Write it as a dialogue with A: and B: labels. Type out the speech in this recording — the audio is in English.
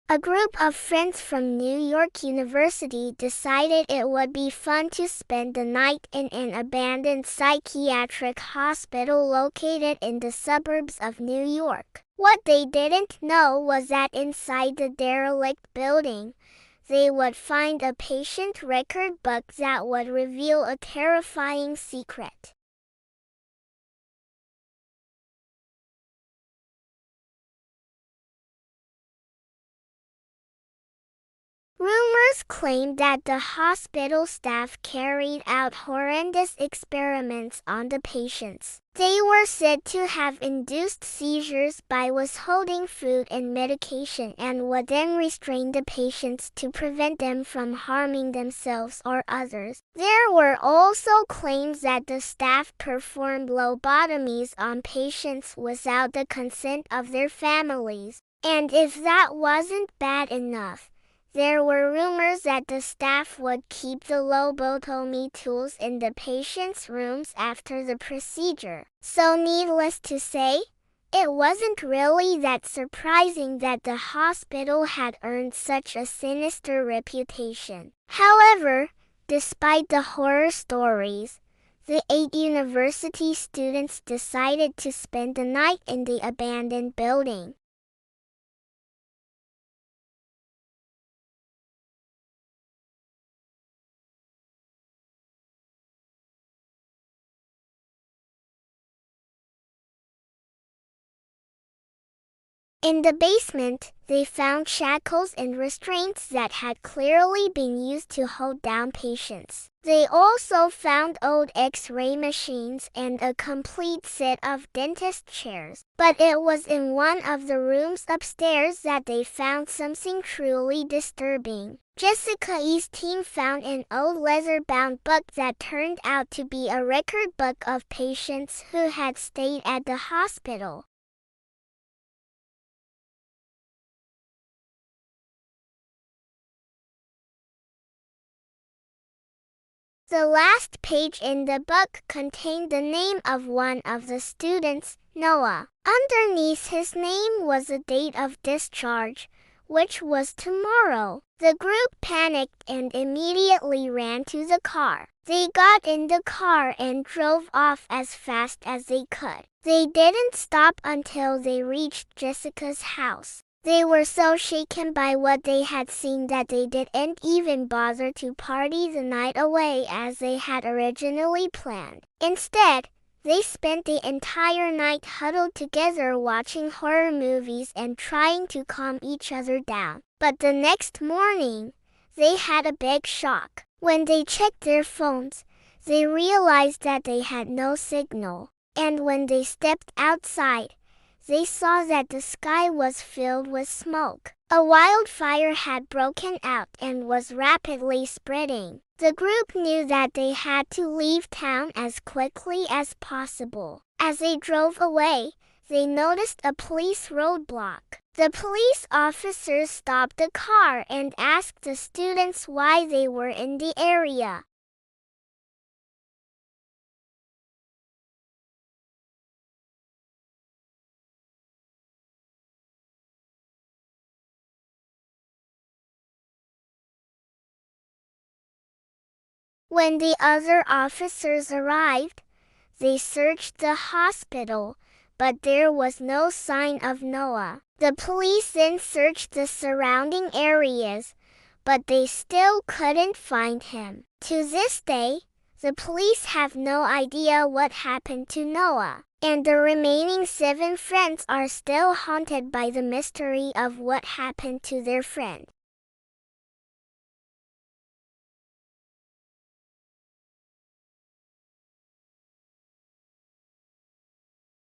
A: A group of friends from New York University decided it would be fun to spend the night in an abandoned psychiatric hospital located in the suburbs of New York. What they didn't know was that inside the derelict building, they would find a patient record book that would reveal a terrifying secret. Rumors claimed that the hospital staff carried out horrendous experiments on the patients. They were said to have induced seizures by withholding food and medication and would then restrain the patients to prevent them from harming themselves or others. There were also claims that the staff performed lobotomies on patients without the consent of their families. And if that wasn't bad enough, there were rumors that the staff would keep the lobotomy tools in the patients' rooms after the procedure. So needless to say, it wasn't really that surprising that the hospital had earned such a sinister reputation. However, despite the horror stories, the 8 university students decided to spend the night in the abandoned building. In the basement, they found shackles and restraints that had clearly been used to hold down patients. They also found old X-ray machines and a complete set of dentist chairs. But it was in one of the rooms upstairs that they found something truly disturbing. Jessica's team found an old leather-bound book that turned out to be a record book of patients who had stayed at the hospital. The last page in the book contained the name of one of the students, Noah. Underneath his name was a date of discharge, which was tomorrow. The group panicked and immediately ran to the car. They got in the car and drove off as fast as they could. They didn't stop until they reached Jessica's house. They were so shaken by what they had seen that they didn't even bother to party the night away as they had originally planned. Instead, they spent the entire night huddled together watching horror movies and trying to calm each other down. But the next morning, they had a big shock. When they checked their phones, they realized that they had no signal. And when they stepped outside, they saw that the sky was filled with smoke. A wildfire had broken out and was rapidly spreading. The group knew that they had to leave town as quickly as possible. As they drove away, they noticed a police roadblock. The police officers stopped the car and asked the students why they were in the area. When the other officers arrived, they searched the hospital, but there was no sign of Noah. The police then searched the surrounding areas, but they still couldn't find him. To this day, the police have no idea what happened to Noah, and the remaining 7 friends are still haunted by the mystery of what happened to their friend.